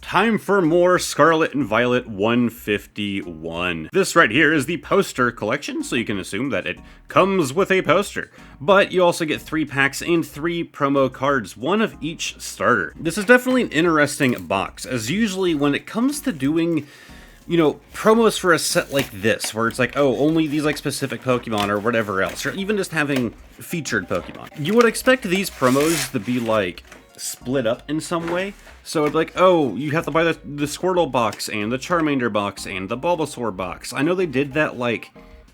time for more Scarlet and Violet 151. This right here is the poster collection, so you can assume that it comes with a poster. But you also get 3 packs and 3 promo cards, one of each starter. This is definitely an interesting box, as usually when it comes to doing, you know, promos for a set like this, where it's like, oh, only these like specific Pokemon or whatever else, or even just having featured Pokemon. You would expect these promos to be like split up in some way. So it's like, oh, you have to buy the Squirtle box and the Charmander box and the Bulbasaur box. I know they did that like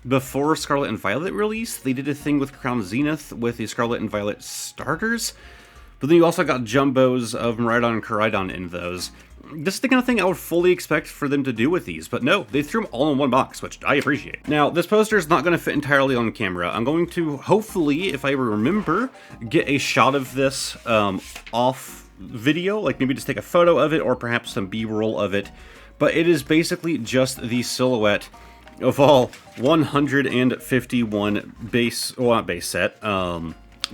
before Scarlet and Violet release. They did a thing with Crown Zenith with the Scarlet and Violet starters. But then you also got jumbos of Miraidon and Koraidon in those. This is the kind of thing I would fully expect for them to do with these, but no, they threw them all in one box, which I appreciate. Now, this poster is not going to fit entirely on camera. I'm going to, hopefully, if I remember, get a shot of this off video, like maybe just take a photo of it, or perhaps some B-roll of it. But it is basically just the silhouette of all 151 base, well, not base set,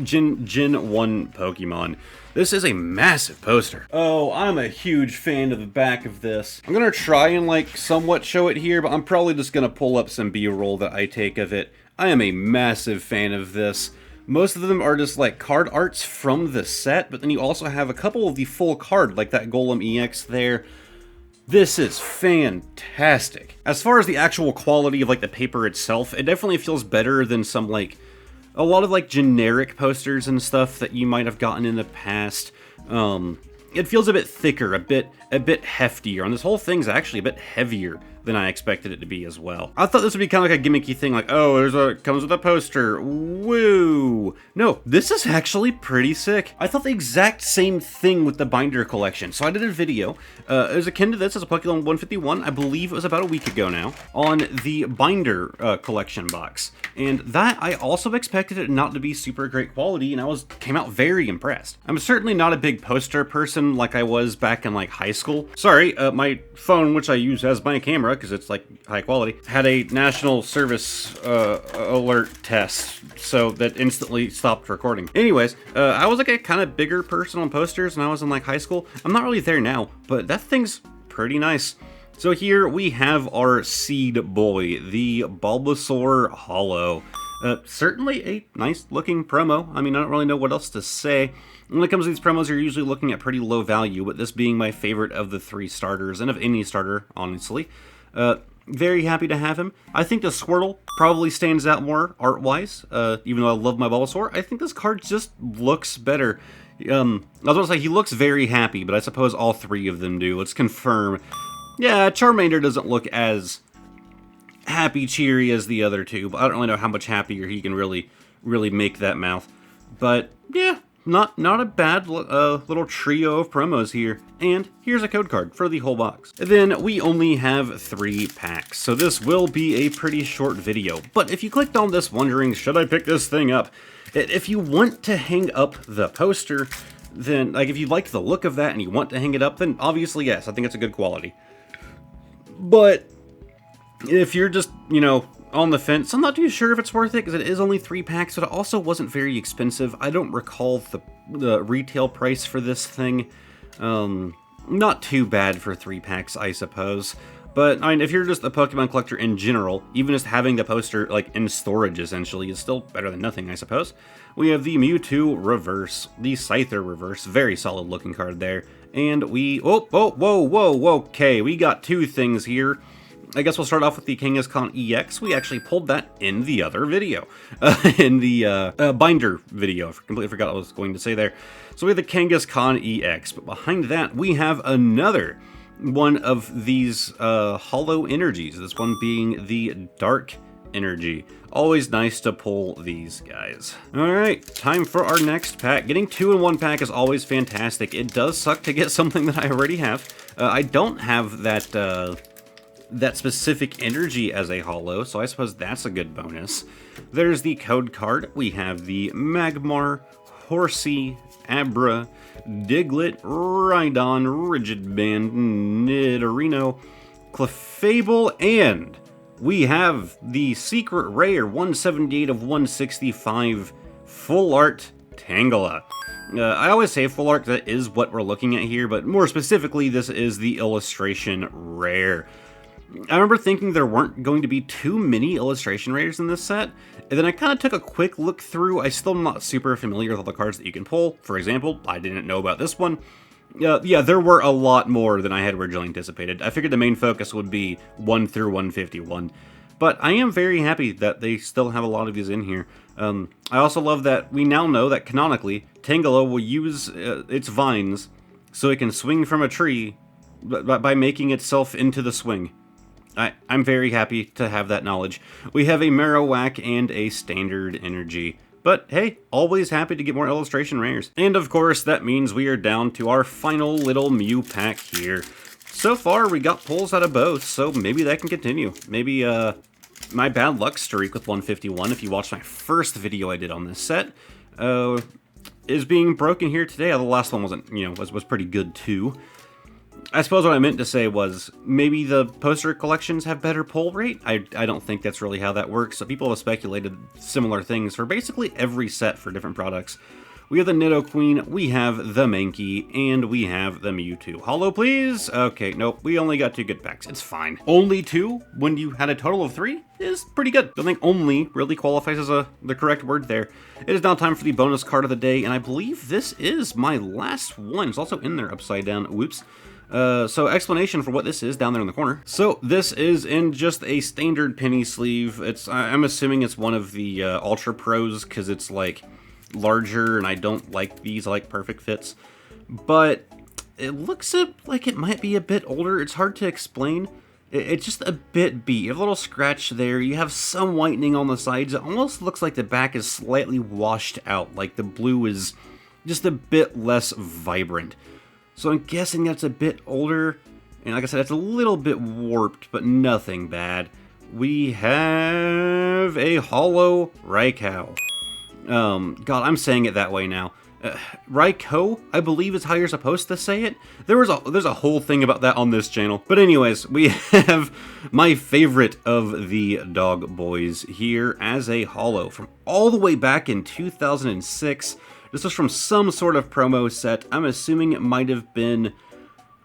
Gen 1 Pokemon. This is a massive poster. Oh, I'm a huge fan of the back of this. I'm gonna try and like somewhat show it here, but I'm probably just gonna pull up some B-roll that I take of it. I am a massive fan of this. Most of them are just like card arts from the set, but then you also have a couple of the full card, like that Golem EX there. This is fantastic. As far as the actual quality of like the paper itself, it definitely feels better than some like a lot of like generic posters and stuff that you might have gotten in the past. It feels a bit thicker, a bit heftier, and this whole thing's actually a bit heavier than I expected it to be as well. I thought this would be kind of like a gimmicky thing, like, oh, comes with a poster, woo! No, this is actually pretty sick. I thought the exact same thing with the binder collection, so I did a video. It was akin to this as a Pokemon 151, I believe it was about a week ago now, on the binder collection box. And that, I also expected it not to be super great quality, and came out very impressed. I'm certainly not a big poster person like I was back in like high school. Sorry, my phone, which I use as my camera, because it's like high quality, had a national service alert test, so that instantly stopped recording. Anyways, I was like a kind of bigger person on posters when I was in like high school. I'm not really there now, but that thing's pretty nice. So here we have our seed boy, the Bulbasaur Holo. Certainly a nice looking promo. I mean, I don't really know what else to say. When it comes to these promos, you're usually looking at pretty low value, but this being my favorite of the 3 starters, and of any starter, honestly. Very happy to have him. I think the Squirtle probably stands out more art-wise, even though I love my Bulbasaur. I think this card just looks better. I was going to say, he looks very happy, but I suppose all 3 of them do. Let's confirm. Yeah, Charmander doesn't look as happy, cheery as the other 2, but I don't really know how much happier he can really make that mouth. But, yeah. Not a bad little trio of promos here. And here's a code card for the whole box. Then we only have 3 packs, so this will be a pretty short video. But if you clicked on this wondering, should I pick this thing up? If you want to hang up the poster, then, like, if you like the look of that and you want to hang it up, then obviously yes, I think it's a good quality. But if you're just, you know, on the fence, I'm not too sure if it's worth it, because it is only 3 packs, but it also wasn't very expensive. I don't recall the retail price for this thing. Not too bad for 3 packs, I suppose. But, I mean, if you're just a Pokemon collector in general, even just having the poster, like, in storage, essentially, is still better than nothing, I suppose. We have the Mewtwo Reverse, the Scyther Reverse, very solid looking card there. And we, okay, we got 2 things here. I guess we'll start off with the Kangaskhan EX. We actually pulled that in the other video, in the binder video. I completely forgot what I was going to say there. So we have the Kangaskhan EX, but behind that we have another one of these Holo Energies, this one being the Dark Energy. Always nice to pull these guys. Alright, time for our next pack. Getting 2 in 1 pack is always fantastic. It does suck to get something that I already have. I don't have that specific energy as a holo, so I suppose that's a good bonus. There's the code card. We have the Magmar, Horsey, Abra, Diglett, Rhydon, Rigid Band, Nidorino, Clefable, and we have the secret rare 178 of 165 full art Tangela. I always say full art, that is what we're looking at here, but more specifically, this is the illustration rare. I remember thinking there weren't going to be too many illustration rares in this set, and then I kind of took a quick look through. I still am not super familiar with all the cards that you can pull. For example, I didn't know about this one. Yeah, there were a lot more than I had originally anticipated. I figured the main focus would be 1 through 151. But I am very happy that they still have a lot of these in here. I also love that we now know that canonically, Tangela will use its vines so it can swing from a tree by making itself into the swing. I'm very happy to have that knowledge. We have a Marowak and a Standard Energy. But hey, always happy to get more illustration rares. And of course, that means we are down to our final little Mew pack here. So far, we got pulls out of both, so maybe that can continue. Maybe, my bad luck streak with 151, if you watched my first video I did on this set, is being broken here today. The last one wasn't, was pretty good too. I suppose what I meant to say was maybe the poster collections have better pull rate. I don't think that's really how that works. So people have speculated similar things for basically every set for different products. We have the Nidoqueen, we have the Mankey, and we have the Mewtwo. Hollow, please? Okay, nope, we only got 2 good packs. It's fine. Only 2 when you had a total of 3 is pretty good. I think only really qualifies as the correct word there. It is now time for the bonus card of the day, and I believe this is my last one. It's also in there upside down. Whoops. So explanation for what this is down there in the corner. So this is in just a standard penny sleeve. I'm assuming it's one of the Ultra Pros because it's like larger, and I don't like these. I like perfect fits, but it looks like it might be a bit older. It's hard to explain. It's just a bit beat. You have a little scratch there. You have some whitening on the sides. It almost looks like the back is slightly washed out, like the blue is just a bit less vibrant. So I'm guessing that's a bit older, and like I said, it's a little bit warped, but nothing bad. We have a Hollow Raikou. God, I'm saying it that way now. Raikou, I believe is how you're supposed to say it. There's a whole thing about that on this channel. But anyways, we have my favorite of the dog boys here as a Hollow from all the way back in 2006. This was from some sort of promo set. I'm assuming it might have been,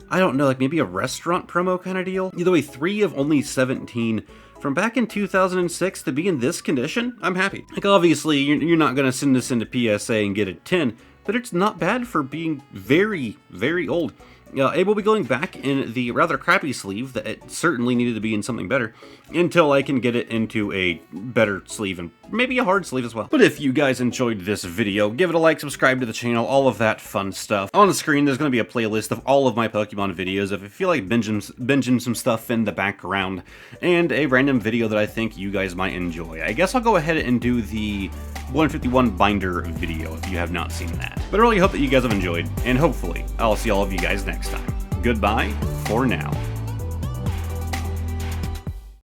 I don't know, like maybe a restaurant promo kind of deal. Either way, 3 of only 17 from back in 2006 to be in this condition. I'm happy. Like obviously, you're not going to send this into PSA and get a 10, but it's not bad for being very, very old. It will be going back in the rather crappy sleeve that it certainly needed to be in something better until I can get it into a better sleeve and maybe a hard sleeve as well. But if you guys enjoyed this video, give it a like, subscribe to the channel, all of that fun stuff. On the screen, there's going to be a playlist of all of my Pokemon videos if you feel like binging some stuff in the background, and a random video that I think you guys might enjoy. I guess I'll go ahead and do the 151 binder video if you have not seen that. But I really hope that you guys have enjoyed, and hopefully I'll see all of you guys next time. Goodbye for now.